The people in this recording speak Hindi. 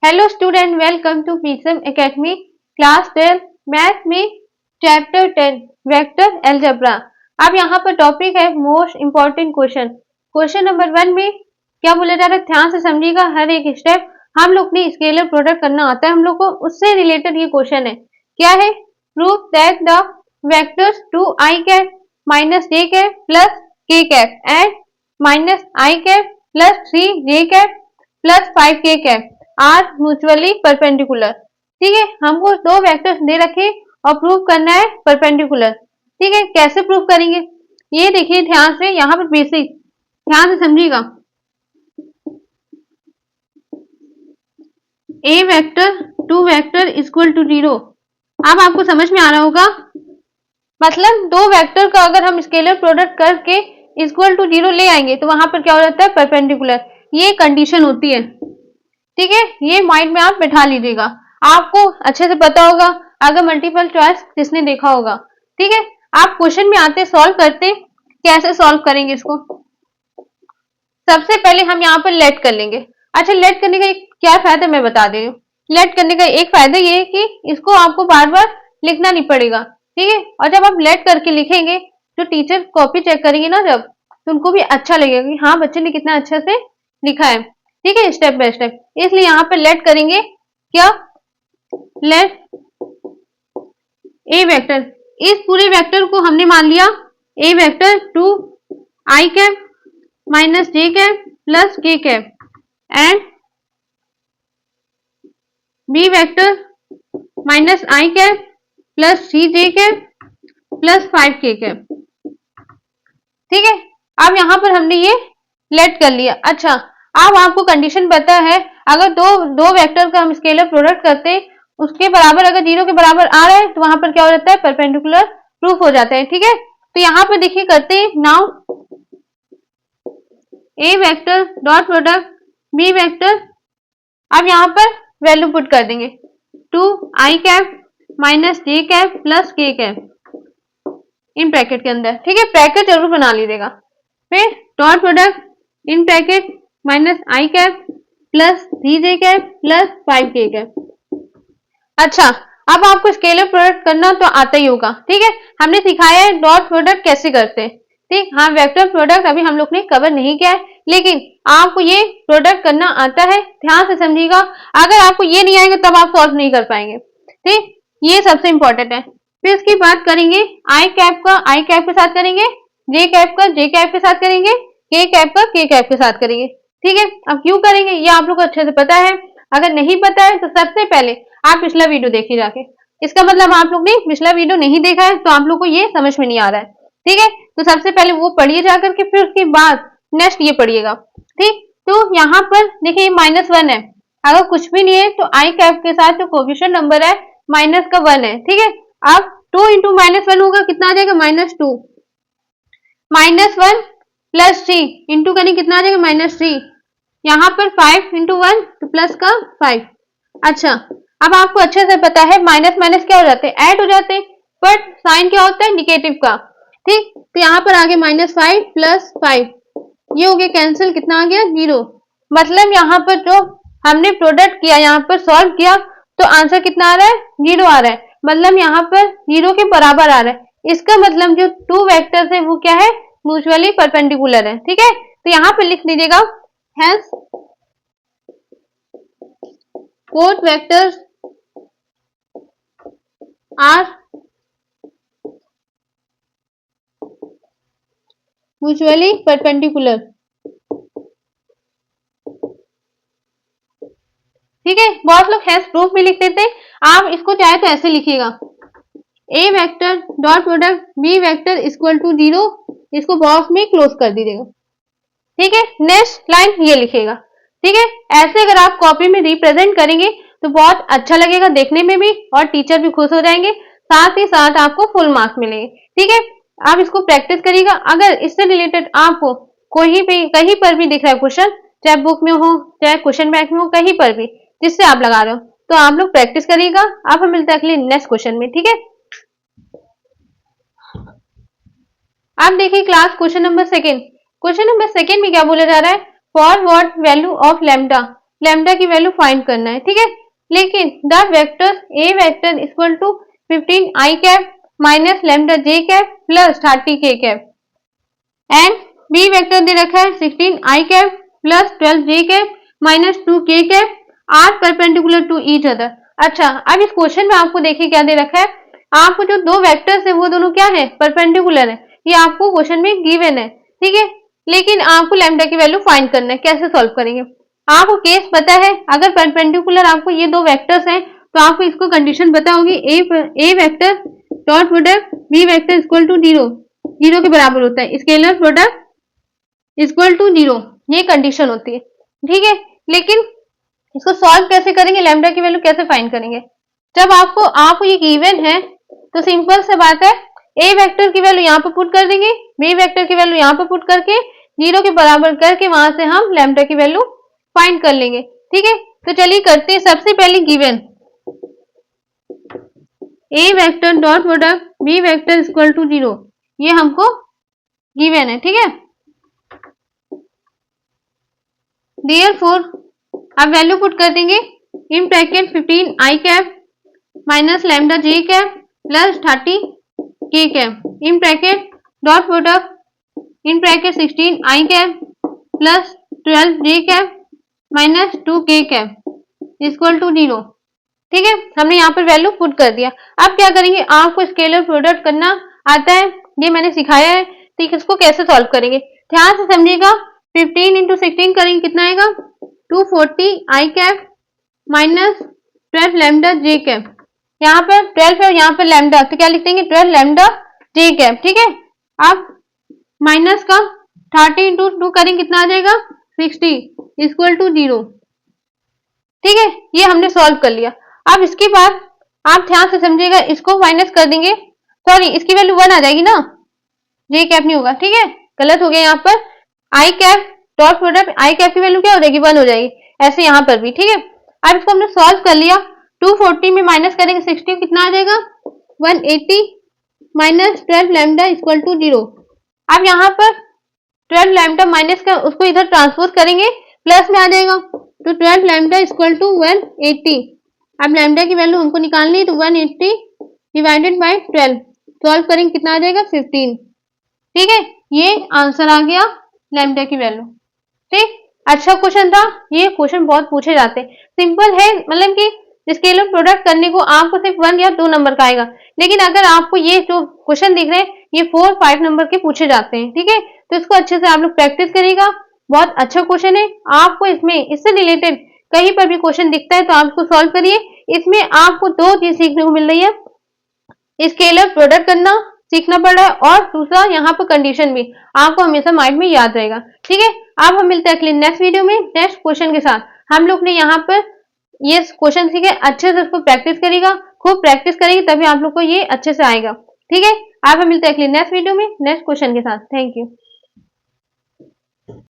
हेलो स्टूडेंट, वेलकम टू पीसम एकेडमी क्लास 12 मैथ में चैप्टर 10 वेक्टर अलजेब्रा। अब यहाँ पर टॉपिक है most important question. Question number 1 में क्या बोला जा रहा है, ध्यान से समझिएगा हर एक स्टेप। हम लोग ने स्केलर प्रोडक्ट करना आता है हम लोग को, उससे रिलेटेड ये क्वेश्चन है। क्या है? Prove that the vectors 2i cap minus j cap plus k cap and minus i cap plus 3j cap plus 5k cap are mutually perpendicular. ठीक है, हमको दो वेक्टर्स दे रखे और प्रूव करना है परपेंडिकुलर। ठीक है, कैसे प्रूव करेंगे ये देखिए ध्यान से, यहाँ पर बेसिक ध्यान से समझिएगा। A vector to vector equal to 0। अब आपको समझ में आ रहा होगा, मतलब दो वेक्टर का अगर हम स्केलर प्रोडक्ट करके इक्वल टू 0 ले आएंगे तो वहां पर क्या हो जाता है, परपेंडिकुलर। ये कंडीशन होती है। ठीक है, ये माइंड में आप बैठा लीजिएगा, आपको अच्छे से पता होगा अगर मल्टीपल चॉइस जिसने देखा होगा। ठीक है, आप क्वेश्चन में आते सॉल्व करते, कैसे सॉल्व करेंगे इसको? सबसे पहले हम यहाँ पर लेट कर लेंगे। अच्छा, लेट करने का क्या फायदा मैं बता दे रही हूँ। लेट करने का एक फायदा ये है कि इसको आपको बार बार लिखना नहीं पड़ेगा। ठीक है, और जब आप लेट करके लिखेंगे तो टीचर कॉपी चेक करेंगे ना जब, तो उनको भी अच्छा लगेगा कि हाँ बच्चे ने कितना अच्छा से लिखा है। ठीक है, स्टेप बाय स्टेप, इसलिए यहाँ पे लेट करेंगे। क्या? लेट ए वेक्टर, इस पूरे वेक्टर को हमने मान लिया A vector two I cap minus J cap plus K cap and B vector minus I cap plus C J cap plus 5k cap. ठीक है, अब यहां पर हमने ये लेट कर लिया। अच्छा, अब आपको कंडीशन पता है, अगर दो वेक्टर का हम स्केलर प्रोडक्ट करते हैं, उसके बराबर अगर 0 के बराबर आ रहा है तो वहां पर क्या हो जाता है, परपेंडिकुलर प्रूफ हो जाता है। ठीक है, तो यहाँ पर देखिए करते हैं। Now A vector dot product B vector, अब यहाँ पर वैल्यू पुट कर देंगे 2i cap minus J cap plus K cap in bracket के अंदर। ठीक है, ब्रैकेट जरूर बना लीजिएगा। फिर dot product in bracket minus I cap plus 3j cap plus 5k cap. अच्छा, अब आपको स्केलर प्रोडक्ट करना तो आता ही होगा। ठीक है, हमने सिखाया है डॉट प्रोडक्ट कैसे करते हैं। ठीक, हाँ वेक्टर प्रोडक्ट अभी हम लोग ने कवर नहीं किया है, लेकिन आपको ये प्रोडक्ट करना आता है। ध्यान से समझिएगा, अगर आपको ये नहीं आएगा तब आप सॉल्व नहीं कर पाएंगे। ठीक, ये सबसे इंपॉर्टेंट है। फिर इसकी बात करेंगे आई कैप का आई कैप के साथ करेंगे, जे कैप का जे कैप के साथ करेंगे, के कैप का के कैप के साथ करेंगे। ठीक है, अब क्यों करेंगे ये आप लोग को अच्छे से पता है। अगर नहीं पता है तो सबसे पहले आप पिछला वीडियो देखिए जाके। इसका मतलब आप लोग ने पिछला वीडियो नहीं देखा है तो आप लोग को ये समझ में नहीं आ रहा है। ठीक है, तो सबसे पहले वो पढ़िए जाकर के, फिर उसके बाद नेक्स्ट ये पढ़िएगा। ठीक, तो यहाँ पर देखिए -1 है, अगर कुछ भी नहीं है तो आई कैप के साथ जो कोफिशिएंट नंबर है माइनस का 1 है। ठीक है, अब 2 इंटू -1 होगा, कितना आ जाएगा, -2। -1 प्लस 3 इंटू करें, कितना आ जाएगा, -3। यहाँ पर 5 इंटू 1 तो प्लस का 5। अच्छा, अब आपको अच्छे से पता है माइनस माइनस क्या हो जाते हैं, ऐड हो जाते हैं, बट साइन क्या होता है, निगेटिव का। ठीक, तो यहाँ पर आगे -5 प्लस 5, ये हो गया कैंसिल, कितना आ गया, 0। मतलब यहाँ पर जो हमने प्रोडक्ट किया, यहाँ पर सॉल्व किया तो आंसर कितना आ रहा है, 0 आ रहा है। मतलब यहाँ पर 0 के बराबर आ रहा है। इसका मतलब जो टू वेक्टर्स है वो क्या है, म्यूचुअली परपेंडिकुलर है। ठीक है, तो यहाँ पर लिख दीजिएगा hence both vectors are mutually perpendicular। ठीक है, बहुत लोग हैज प्रूफ भी लिख देते हैं, आप इसको चाहे तो ऐसे लिखिएगा, A vector dot product B vector equal to 0, इसको बॉक्स में क्लोज कर दीजिएगा। ठीक है, नेक्स्ट लाइन ये लिखेगा। ठीक है, ऐसे अगर आप कॉपी में रिप्रेजेंट करेंगे तो बहुत अच्छा लगेगा देखने में भी, और टीचर भी खुश हो जाएंगे, साथ ही साथ आपको फुल मार्क्स मिलेंगे। ठीक है, आप इसको प्रैक्टिस करिएगा। अगर इससे रिलेटेड आपको कोई भी कहीं पर भी दिख रहा है क्वेश्चन, चाहे बुक में हो चाहे क्वेश्चन बैंक में हो, कहीं पर भी जिससे आप लगा रहे हो, तो आप लोग प्रैक्टिस करिएगा। अब हम मिलते हैं अगले नेक्स्ट क्वेश्चन में। ठीक है, अब देखिए class question number second. Question number second में क्या बोला जा रहा है, for what value of lambda lambda की वैल्यू फाइंड करना है, ठीक है। लेकिन the vector A vector equal to 15 I cap minus lambda J cap plus 30 K cap and B vector दे रखा है 16 I cap plus 12 J cap minus 2 K cap are perpendicular to each other. अच्छा, अब इस क्वेश्चन में आपको देखिए क्या दे रखा है, आपको जो दो वेक्टर्स है वो दोनों क्या है, परपेंडिकुलर है, ये आपको क्वेश्चन में गिवन है, ठीक है। लेकिन आपको लैम्डा की वैल्यू फाइंड करना है, कैसे सॉल्व करेंगे, आपको केस पता है, अगर परपेंडिकुलर आपको ये दो वेक्टर्स हैं तो आपको इसको कंडीशन पता होगी, A vector dot product B vector equal to zero, zero के बराबर होता है, scalar product equal to zero, ये कंडीशन होती है, ठीक है। लेकिन इसको सॉल्व कैसे करेंगे, लैम्डा की वैल्यू कैसे फाइंड करेंगे, जब आपको ये गिवन है तो सिंपल से बात है, ए वेक्टर की वैल्यू यहाँ पर पुट कर देंगे, बी वेक्टर की वैल्यू यहाँ पर पुट करके जीरो के बराबर करके वहां से हम लैम्डा की वैल्यू फाइंड कर लेंगे, ठीक है। तो चलिए करते हैं। सबसे पहले given A vector dot product B vector equal to zero, ये हमको गिवन है, ठीक है। देयरफॉर अब वैल्यू पुट कर देंगे in bracket 15 I cap minus lambda J cap plus 30 K cap in bracket dot product in bracket 16 I cap plus 12 J cap minus 2 K cap equal to zero, ठीक है। हमने यहाँ पर वैल्यू पुट कर दिया। अब क्या करेंगे, आपको स्केलर प्रोडक्ट करना आता है, ये मैंने सिखाया है, ठीक है। इसको कैसे सॉल्व करेंगे ध्यान से समझिएगा। 15 इंटू 16 करेंगे कितना आएगा, 240 आई cap minus 12 lambda J cap, यहाँ पर 12 है और यहाँ पर लैम्डा, तो क्या लिख देंगे 12 लैम्डा जे कैप, ठीक है। अब माइनस का 30 इंटू 2 करेंगे कितना आ जाएगा 60 इक्वल टू जीरो, ठीक है। ये हमने सॉल्व कर लिया। अब इसके बाद आप ध्यान से समझिएगा, इसको माइनस कर देंगे, सॉरी इसकी वैल्यू 1 आ जाएगी ना, जे कैप नहीं होगा, ठीक है, गलत हो गया यहाँ पर। I cap dot product I cap की वैल्यू क्या हो जाएगी 1 हो जाएगी, ऐसे यहाँ पर भी, ठीक है। अब इसको हमने सॉल्व कर लिया, 240 में माइनस करेंगे 60 कितना आ जाएगा 180 minus 12 lambda equal to zero. अब यहाँ पर 12 लैम्डा माइनस का उसको इधर ट्रांसपोज करेंगे, प्लस में आ जाएगा, तो 12 लैम्डा इक्वल टू 180। अब लैम्डा की वैल्यू हमको निकालनी है, तो 180 डिवाइडेड बाई 12 सॉल्व करेंगे कितना आ जाएगा 15, ठीक है। ये आंसर आ गया लैम्डा की वैल्यू, ठीक। अच्छा क्वेश्चन था, ये क्वेश्चन बहुत पूछे जाते हैं, सिंपल है, मतलब कि स्केलर प्रोडक्ट करने को आपको सिर्फ 1 या 2 नंबर का आएगा, लेकिन अगर आपको ये जो क्वेश्चन दिख रहे हैं ये 4-5 नंबर के पूछे जाते हैं, ठीक है। तो इसको अच्छे से आप लोग प्रैक्टिस करिएगा, बहुत अच्छा क्वेश्चन है। आपको इसमें इससे रिलेटेड कहीं पर भी क्वेश्चन दिखता है तो आप इसको सॉल्व करिए। इसमें आपको 2 चीज सीखने को मिल रही है, स्केलर प्रोडक्ट करना सीखना पड़ रहा है, और दूसरा यहाँ पर कंडीशन भी आपको हमेशा माइंड में याद रहेगा, ठीक है। अब हम मिलते हैं नेक्स्ट वीडियो में नेक्स्ट क्वेश्चन के साथ। हम लोग ने यहाँ पर ये क्वेश्चन सीखे, अच्छे से उसको प्रैक्टिस करेगा, खूब प्रैक्टिस करेगी तभी आप लोग को ये अच्छे से आएगा, ठीक है। अब हम मिलते हैं नेक्स्ट वीडियो में नेक्स्ट क्वेश्चन के साथ। Thank you.